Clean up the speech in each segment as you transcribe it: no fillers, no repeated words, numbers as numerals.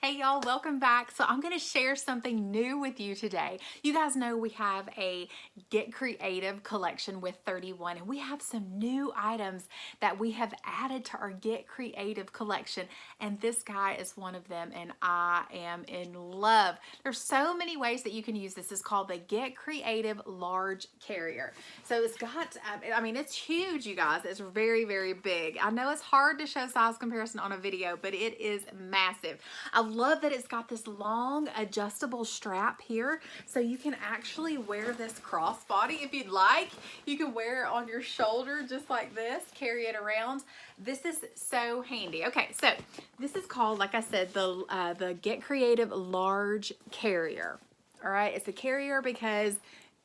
Hey y'all, welcome back. So I'm going to share something new with you today. You guys know we have a Get Creative collection with 31 and we have some new items that we have added to our Get Creative collection, and this guy is one of them and I am in love. There's so many ways that you can use this. It's called the Get Creative Large Carrier. So it's got, it's huge, you guys. It's very, very big. I know it's hard to show size comparison on a video, but it is massive. I love that it's got this long adjustable strap here, so you can actually wear this crossbody if you'd like. You can wear it on your shoulder just like this, carry it around. This is so handy. Okay, so this is called, like I said, the Get Creative Large Carrier. All right, it's a carrier because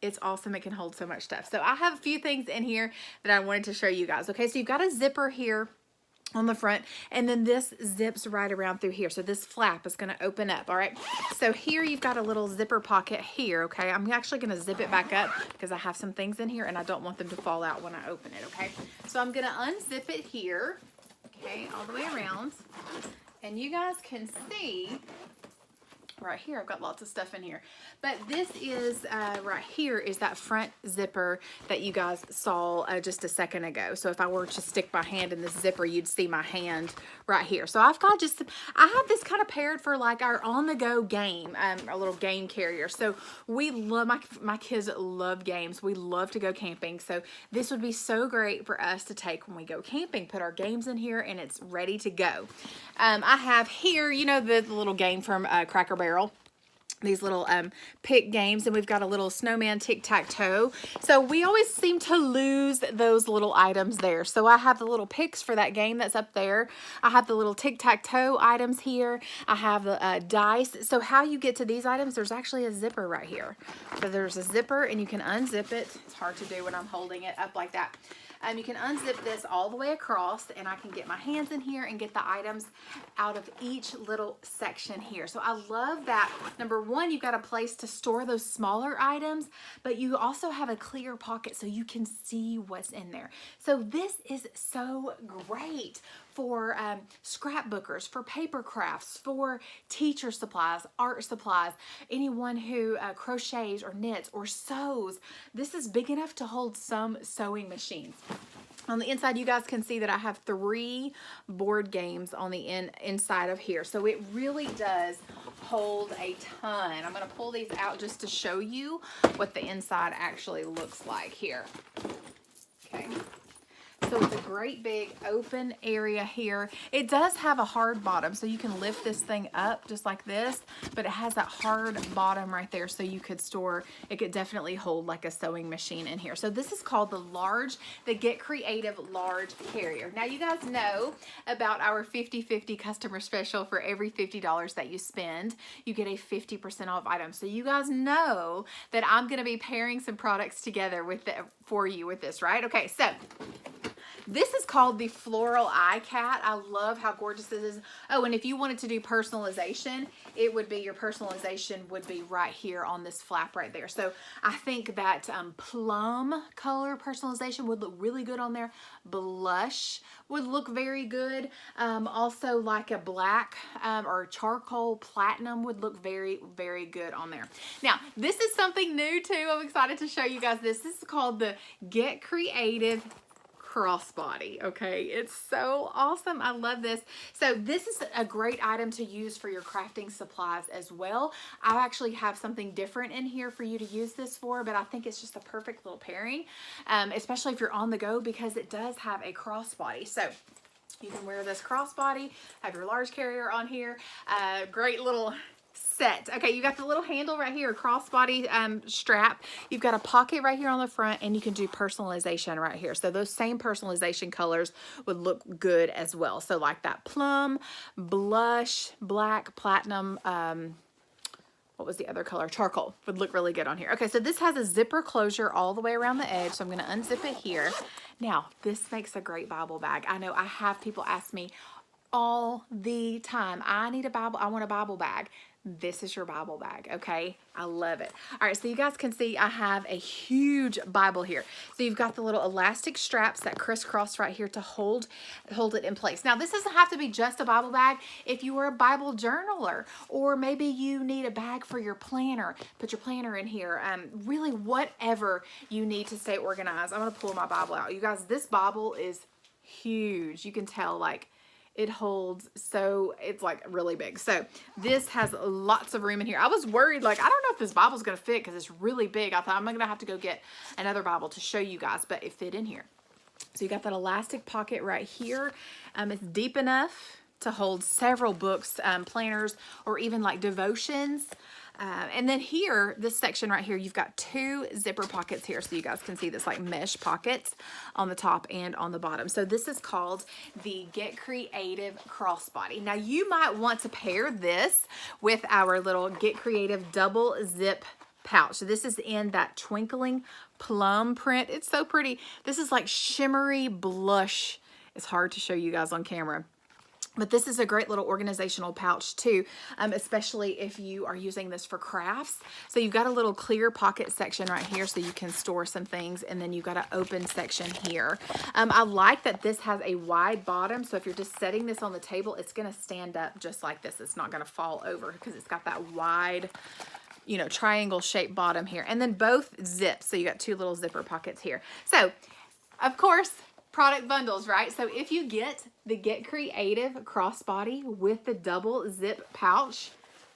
it's awesome. It can hold so much stuff. So I have a few things in here that I wanted to show you guys. Okay, so you've got a zipper here on the front, and then this zips right around through here. So this flap is going to open up. All right, so here you've got a little zipper pocket here. Okay, I'm actually going to zip it back up because I have some things in here and I don't want them to fall out when I open it. Okay, so I'm going to unzip it here, okay, all the way around, and you guys can see right here I've got lots of stuff in here, but this is right here is that front zipper that you guys saw just a second ago. So if I were to stick my hand in this zipper, you'd see my hand right here. So I've got I have this kind of paired for like our on-the-go game, our little game carrier. So we love, my kids love games. We love to go camping, so this would be so great for us to take when we go camping. Put our games in here and it's ready to go. I have here, you know, the little game from Cracker Barrel, these little pick games, and we've got a little snowman tic-tac-toe. So we always seem to lose those little items there. So I have the little picks for that game that's up there. I have the little tic-tac-toe items here. I have the dice. So how you get to these items, there's actually a zipper right here. So there's a zipper and you can unzip it. It's hard to do when I'm holding it up like that. You can unzip this all the way across, and I can get my hands in here and get the items out of each little section here. So I love that. Number one, you've got a place to store those smaller items, but you also have a clear pocket so you can see what's in there. So this is so great for scrapbookers, for paper crafts, for teacher supplies, art supplies, anyone who crochets or knits or sews. This is big enough to hold some sewing machines. On the inside, you guys can see that I have 3 board games on the inside of here. So it really does hold a ton. I'm going to pull these out just to show you what the inside actually looks like here. Okay. So it's a great big open area here. It does have a hard bottom, so you can lift this thing up just like this, but it has that hard bottom right there, so you could store, it could definitely hold like a sewing machine in here. So this is called the Get Creative Large Carrier. Now you guys know about our 50/50 customer special. For every $50 that you spend, you get a 50% off item. So you guys know that I'm going to be pairing some products together for you with this, right? Okay, so this is called the Floral Eye Cat. I love how gorgeous this is. Oh, and if you wanted to do personalization, your personalization would be right here on this flap right there. So I think that plum color personalization would look really good on there. Blush would look very good. Also like a black or charcoal platinum would look very, very good on there. Now, this is something new too. I'm excited to show you guys this. This is called the Get Creative Crossbody. Okay, it's so awesome. I love this. So this is a great item to use for your crafting supplies as well. I actually have something different in here for you to use this for, but I think it's just a perfect little pairing, especially if you're on the go, because it does have a crossbody. So you can wear this crossbody, have your large carrier on here. Great little set. Okay, you got the little handle right here, crossbody strap. You've got a pocket right here on the front, and you can do personalization right here. So those same personalization colors would look good as well. So like that plum, blush, black, platinum, what was the other color? Charcoal would look really good on here. Okay, so this has a zipper closure all the way around the edge. So I'm going to unzip it here. Now, this makes a great Bible bag. I know I have people ask me, all the time. I need a Bible. I want a Bible bag. This is your Bible bag, okay? I love it. All right, so you guys can see I have a huge Bible here. So you've got the little elastic straps that crisscross right here to hold it in place. Now, this doesn't have to be just a Bible bag. If you are a Bible journaler, or maybe you need a bag for your planner, put your planner in here. Really, whatever you need to stay organized. I'm gonna pull my Bible out. You guys, this Bible is huge. You can tell, like, it holds, so it's like really big. So this has lots of room in here. I was worried, like, I don't know if this Bible's gonna fit because it's really big. I thought I'm gonna have to go get another Bible to show you guys, but it fit in here. So you got that elastic pocket right here. It's deep enough to hold several books, planners, or even like devotions. And then here, this section right here, you've got 2 zipper pockets here. So you guys can see this like mesh pockets on the top and on the bottom. So this is called the Get Creative Crossbody. Now you might want to pair this with our little Get Creative double zip pouch. So this is in that twinkling plum print. It's so pretty. This is like shimmery blush. It's hard to show you guys on camera. But this is a great little organizational pouch too, especially if you are using this for crafts. So you've got a little clear pocket section right here so you can store some things, and then you've got an open section here. I like that this has a wide bottom, so if you're just setting this on the table, it's gonna stand up just like this. It's not gonna fall over because it's got that wide, you know, triangle shaped bottom here. And then both zips, so you got 2 little zipper pockets here. So, of course, product bundles, right? So if you get the Get Creative Crossbody with the double zip pouch,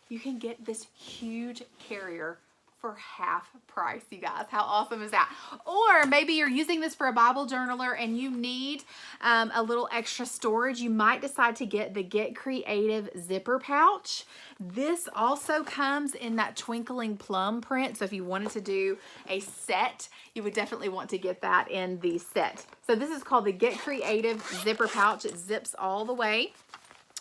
you can get this huge carrier for half price, you guys. How awesome is that? Or maybe you're using this for a Bible journaler and you need a little extra storage. You might decide to get the Get Creative zipper pouch. This also comes in that twinkling plum print. So if you wanted to do a set, you would definitely want to get that in the set. So this is called the Get Creative zipper pouch. It zips all the way.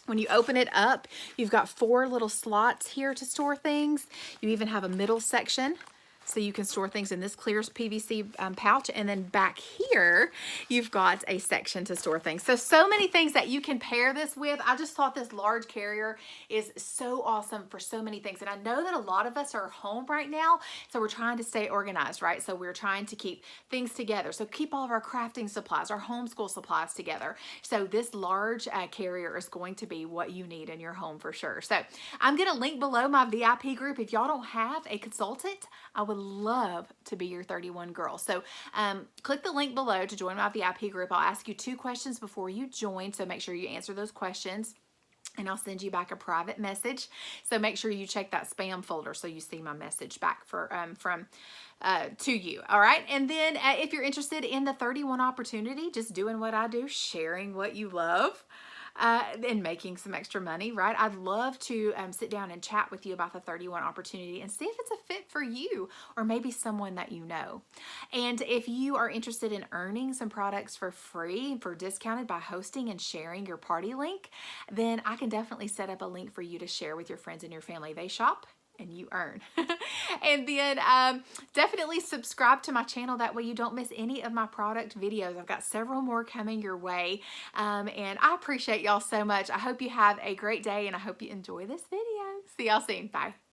When you open it up, you've got 4 little slots here to store things. You even have a middle section, so you can store things in this clear PVC pouch. And then back here, you've got a section to store things. So many things that you can pair this with. I just thought this large carrier is so awesome for so many things. And I know that a lot of us are home right now, so we're trying to stay organized, right? So we're trying to keep things together. So keep all of our crafting supplies, our homeschool supplies together. So this large carrier is going to be what you need in your home for sure. So I'm gonna link below my VIP group. If y'all don't have a consultant, I would love to be your 31 girl. So click the link below to join my VIP group. I'll ask you 2 questions before you join, so make sure you answer those questions, and I'll send you back a private message. So make sure you check that spam folder so you see my message back to you. All right. And then if you're interested in the 31 opportunity, just doing what I do, sharing what you love, and making some extra money, right? I'd love to sit down and chat with you about the 31 opportunity and see if it's a fit for you or maybe someone that you know. And if you are interested in earning some products for free, for discounted by hosting and sharing your party link, then I can definitely set up a link for you to share with your friends and your family. They shop and you earn. And then definitely subscribe to my channel. That way you don't miss any of my product videos. I've got several more coming your way. And I appreciate y'all so much. I hope you have a great day and I hope you enjoy this video. See y'all soon. Bye.